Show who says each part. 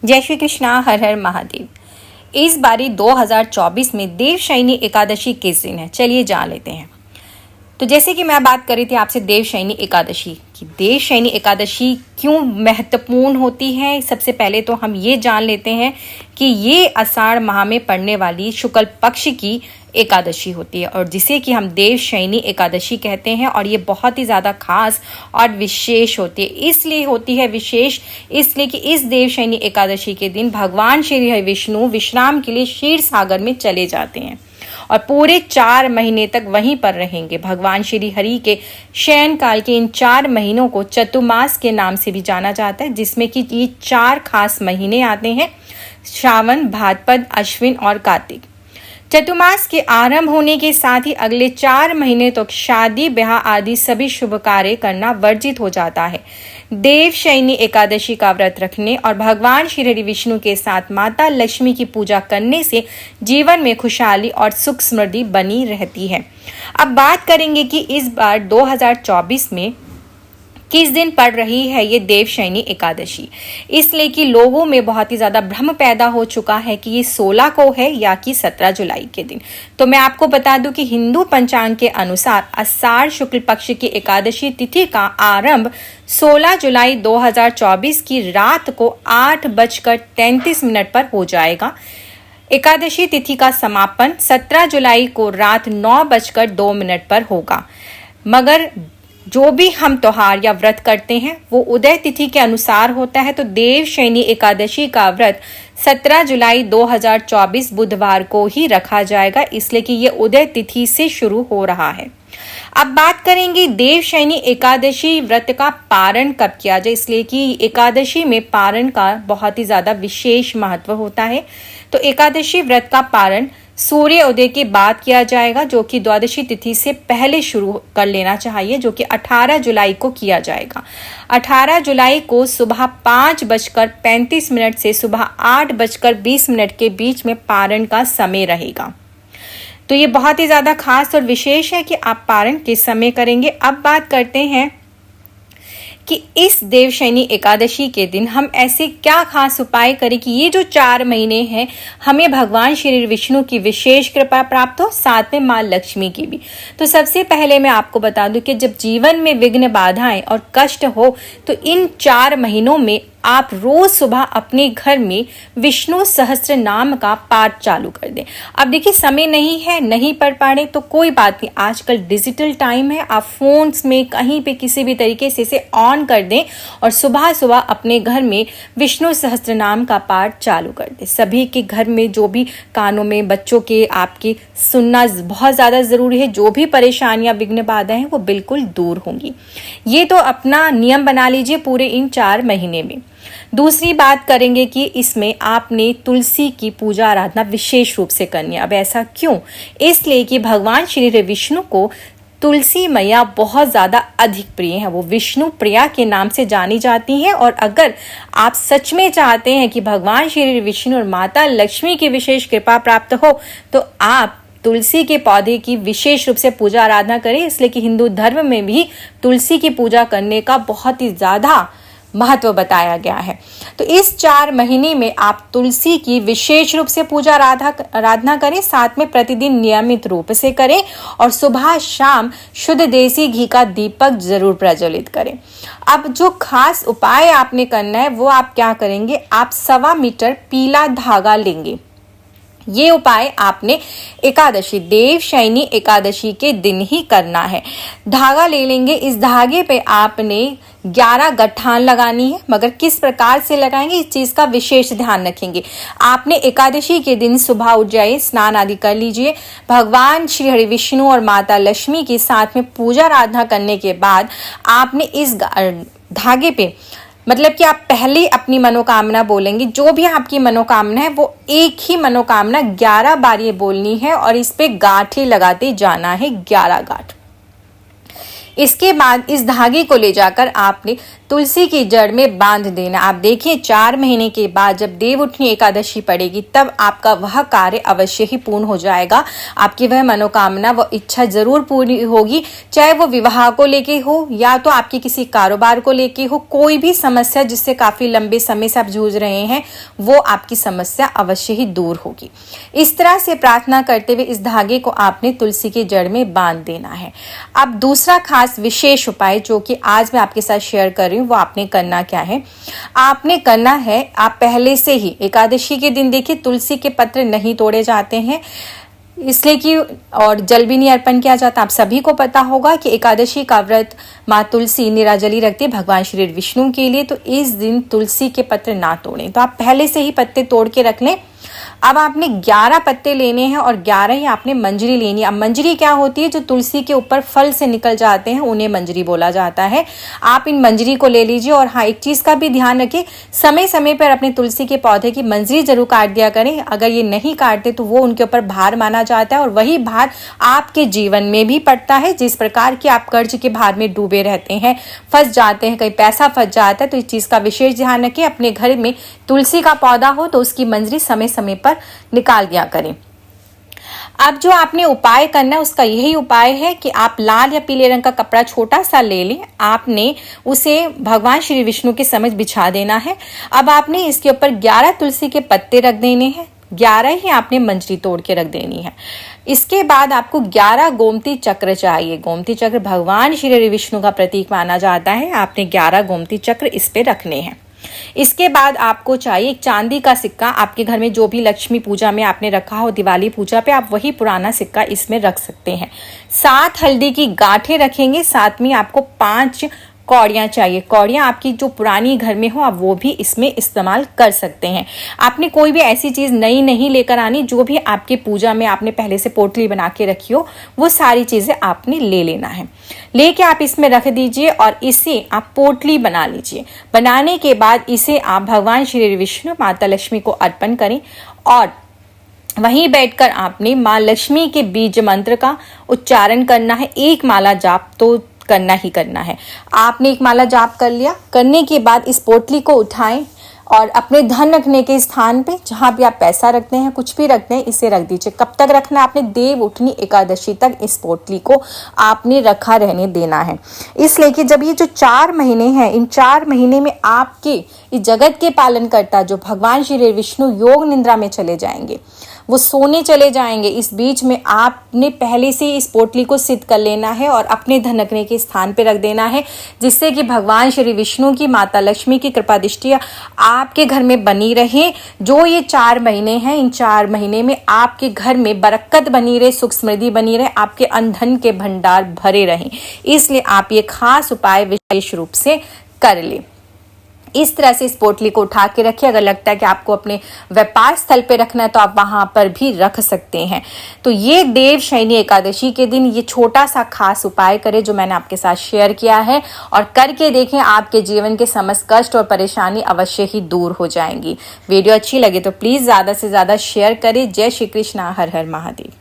Speaker 1: जय श्री कृष्णा, हर हर महादेव। इस बारी 2024 में देवशयनी एकादशी किस दिन है, चलिए जान लेते हैं। तो जैसे कि मैं बात कर रही थी आपसे देवशयनी एकादशी की, देवशयनी एकादशी क्यों महत्वपूर्ण होती है, सबसे पहले तो हम ये जान लेते हैं कि ये आषाढ़ माह में पड़ने वाली शुक्ल पक्ष की एकादशी होती है और जिसे कि हम देवशयनी एकादशी कहते हैं। और ये बहुत ही ज़्यादा खास और विशेष होती है। इसलिए होती है विशेष इसलिए कि इस देवशयनी एकादशी के दिन भगवान श्री हरि विष्णु विश्राम के लिए क्षीर सागर में चले जाते हैं और पूरे 4 महीने तक वहीं पर रहेंगे। भगवान श्री हरि के शयन काल के इन 4 महीनों को चतुर्मास के नाम से भी जाना जाता है, जिसमें कि ये 4 खास महीने आते हैं: श्रावण, भाद्रपद, अश्विन और कार्तिक। चतुर्मास के आरंभ होने के साथ ही अगले 4 महीने तक शादी, ब्याह आदि सभी शुभ कार्य करना वर्जित हो जाता है। देवशयनी एकादशी का व्रत रखने और भगवान श्री हरि विष्णु के साथ माता लक्ष्मी की पूजा करने से जीवन में खुशहाली और सुख समृद्धि बनी रहती है। अब बात करेंगे कि इस बार 2024 में किस दिन पड़ रही है ये देवशयनी एकादशी, इसलिए कि लोगों में बहुत ही ज़्यादा भ्रम पैदा हो चुका है कि ये 16 को है या कि 17 जुलाई के दिन। तो मैं आपको बता दूं कि हिंदू पंचांग के अनुसार आषाढ़ शुक्ल पक्ष की एकादशी तिथि का आरंभ 16 जुलाई 2024 की रात को 8:33 पर हो जाएगा। एकादशी तिथि का समापन 17 जुलाई को रात 9:02 पर होगा। मगर जो भी हम त्योहार या व्रत करते हैं वो उदय तिथि के अनुसार होता है। तो देवशयनी एकादशी का व्रत 17 जुलाई 2024 बुधवार को ही रखा जाएगा, इसलिए कि ये उदय तिथि से शुरू हो रहा है। अब बात करेंगे देवशयनी एकादशी व्रत का पारण कब किया जाए, इसलिए कि एकादशी में पारण का बहुत ही ज्यादा विशेष महत्व होता है। तो एकादशी व्रत का पारण सूर्य उदय के बाद किया जाएगा, जो कि द्वादशी तिथि से पहले शुरू कर लेना चाहिए, जो कि 18 जुलाई को किया जाएगा। 18 जुलाई को सुबह 5:35 से सुबह 8:20 के बीच में पारण का समय रहेगा। तो ये बहुत ही ज्यादा खास और विशेष है कि आप पारण किस समय करेंगे। अब बात करते हैं कि इस देवशयनी एकादशी के दिन हम ऐसे क्या खास उपाय करें कि ये जो 4 महीने हैं हमें भगवान श्री विष्णु की विशेष कृपा प्राप्त हो, साथ में माँ लक्ष्मी की भी। तो सबसे पहले मैं आपको बता दूं कि जब जीवन में विघ्न, बाधाएं और कष्ट हो तो इन 4 महीनों में आप रोज सुबह अपने घर में विष्णु सहस्त्र नाम का पाठ चालू कर दें। अब देखिए, समय नहीं पढ़ पा रहे तो कोई बात नहीं, आजकल डिजिटल टाइम है, आप फोन्स में कहीं पे किसी भी तरीके से इसे ऑन कर दें और सुबह सुबह अपने घर में विष्णु सहस्त्र नाम का पाठ चालू कर दें। सभी के घर में जो भी कानों में बच्चों के आपके सुनना बहुत ज्यादा जरूरी है। जो भी परेशानियां, विघ्न, बाधाएं हैं वो बिल्कुल दूर होंगी। ये तो अपना नियम बना लीजिए पूरे इन 4 महीने में। दूसरी बात करेंगे कि इसमें आपने तुलसी की पूजा आराधना विशेष रूप से करनी है। अब ऐसा क्यों? इसलिए कि भगवान श्री विष्णु को तुलसी मैया बहुत ज्यादा अधिक प्रिय है, वो विष्णु प्रिया के नाम से जानी जाती हैं। और अगर आप सच में चाहते हैं कि भगवान श्री विष्णु और माता लक्ष्मी की विशेष कृपा प्राप्त हो तो आप तुलसी के पौधे की विशेष रूप से पूजा आराधना करें, इसलिए कि हिंदू धर्म में भी तुलसी की पूजा करने का बहुत ही ज्यादा महत्व बताया गया है। तो इस 4 महीने में आप तुलसी की विशेष रूप से पूजा आराधना करें, साथ में प्रतिदिन नियमित रूप से करें और सुबह शाम शुद्ध देसी घी का दीपक जरूर प्रज्वलित करें। अब जो खास उपाय आपने करना है वो आप क्या करेंगे, आप 1.25 मीटर पीला धागा लेंगे। ये उपाय आपने एकादशी, देवशयनी एकादशी के दिन ही करना है। धागा ले लेंगे, इस धागे पे आपने 11 गठान लगानी है, मगर किस प्रकार से लगाएंगे इस चीज का विशेष ध्यान रखेंगे। आपने एकादशी के दिन सुबह उठ जाइए, स्नान आदि कर लीजिए, भगवान श्री हरि विष्णु और माता लक्ष्मी के साथ में पूजा आराधना करने के बाद आपने इस धागे पे मतलब कि आप पहले अपनी मनोकामना बोलेंगे। जो भी आपकी मनोकामना है वो एक ही मनोकामना 11 बार ये बोलनी है और इस पे गांठें लगाते जाना है, 11 गांठ। इसके बाद इस धागे को ले जाकर आपने तुलसी की जड़ में बांध देना। आप देखिए 4 महीने के बाद जब देवउठनी एकादशी पड़ेगी तब आपका वह कार्य अवश्य ही पूर्ण हो जाएगा। आपकी वह मनोकामना, वह इच्छा जरूर पूरी होगी, चाहे वो विवाह को लेके हो या तो आपकी किसी कारोबार को लेके हो। कोई भी समस्या जिससे काफी लंबे समय से आप जूझ रहे हैं वो आपकी समस्या अवश्य ही दूर होगी। इस तरह से प्रार्थना करते हुए इस धागे को आपने तुलसी की जड़ में बांध देना है। अब दूसरा खास विशेष उपाय जो कि आज मैं आपके साथ शेयर कर रही हूँ वो आपने करना क्या है। आपने करना है, आप पहले से ही एकादशी के दिन देखिए तुलसी के पत्र नहीं तोड़े जाते हैं इसलिए कि और जल भी नहीं अर्पण किया जाता। आप सभी को पता होगा कि एकादशी का व्रत माँ तुलसी निराजली रखती है भगवान श्री विष्णु के लिए, तो इस दिन तुलसी के पत्र ना तोड़ें। तो आप पहले से ही पत्ते तोड़ के रख लें। अब आपने 11 पत्ते लेने हैं और 11 ही आपने मंजरी लेनी है। अब मंजरी क्या होती है, जो तुलसी के ऊपर फल से निकल जाते हैं उन्हें मंजरी बोला जाता है। आप इन मंजरी को ले लीजिए। और हाँ, एक चीज का भी ध्यान रखें, समय समय पर अपने तुलसी के पौधे की मंजरी जरूर काट दिया करें। अगर ये नहीं काटते तो वो उनके ऊपर भार माना जाता है और वही भार आपके जीवन में भी पड़ता है। जिस प्रकार की आप कर्ज के भार में डूबे रहते हैं, फंस जाते हैं, कहीं पैसा फंस जाता है, तो इस चीज का विशेष ध्यान रखें। अपने घर में तुलसी का पौधा हो तो उसकी मंजरी समय समय पर निकाल दिया करें। अब जो आपने उपाय करना है उसका यही उपाय है कि आप लाल या पीले रंग का कपड़ा छोटा सा ले लें। आपने उसे भगवान श्री विष्णु के समक्ष बिछा देना है। अब आपने इसके ऊपर 11 तुलसी के पत्ते रख देने हैं, 11 ही आपने मंजरी तोड़ के रख देनी है। इसके बाद आपको 11 गोमती चक्र चाहिए। गोमती चक्र भगवान श्री विष्णु का प्रतीक माना जाता है। आपने 11 गोमती चक्र इस पे रखने हैं। इसके बाद आपको चाहिए एक चांदी का सिक्का। आपके घर में जो भी लक्ष्मी पूजा में आपने रखा हो, दिवाली पूजा पे आप वही पुराना सिक्का इसमें रख सकते हैं। 7 हल्दी की गांठें रखेंगे। साथ में आपको 5 कौड़ियाँ चाहिए। कौड़ियाँ आपकी जो पुरानी घर में हो आप वो भी इसमें इस्तेमाल कर सकते हैं। आपने कोई भी ऐसी चीज़ नई नहीं लेकर आनी, जो भी आपके पूजा में आपने पहले से पोटली बना के रखी हो वो सारी चीज़ें आपने ले लेना है। लेके आप इसमें रख दीजिए और इसे आप पोटली बना लीजिए। बनाने के बाद इसे आप भगवान श्री विष्णु माता लक्ष्मी को अर्पण करें और वहीं बैठकर आपने माँ लक्ष्मी के बीज मंत्र का उच्चारण करना है। एक माला जाप तो करना ही करना है। आपने एक माला जाप कर लिया, करने के बाद इस पोटली को उठाएं और अपने धन रखने के स्थान पे, जहां भी आप पैसा रखते हैं, कुछ भी रखते हैं, इसे रख दीजिए। कब तक रखना आपने? देव उठनी एकादशी तक इस पोटली को आपने रखा रहने देना है। इसलिए कि जब ये जो 4 महीने हैं, इन 4 महीने में आपके इस जगत के पालन करता जो भगवान श्री विष्णु योग निद्रा में चले जाएंगे, वो सोने चले जाएंगे। इस बीच में आपने पहले से इस पोटली को सिद्ध कर लेना है और अपने धन रखने के स्थान पे रख देना है, जिससे कि भगवान श्री विष्णु की, माता लक्ष्मी की कृपा दृष्टि आपके घर में बनी रहे। जो ये 4 महीने हैं, इन 4 महीने में आपके घर में बरकत बनी रहे, सुख समृद्धि बनी रहे, आपके धन के भंडार भरे रहें। इसलिए आप ये खास उपाय विशेष रूप से कर ले। इस तरह से इस पोटली को उठा के रखिए। अगर लगता है कि आपको अपने व्यापार स्थल पे रखना है तो आप वहां पर भी रख सकते हैं। तो ये देवशयनी एकादशी के दिन ये छोटा सा खास उपाय करें जो मैंने आपके साथ शेयर किया है, और करके देखें, आपके जीवन के समस्त कष्ट और परेशानी अवश्य ही दूर हो जाएंगी। वीडियो अच्छी लगे तो प्लीज ज्यादा से ज्यादा शेयर करें। जय श्री कृष्ण, हर हर महादेव।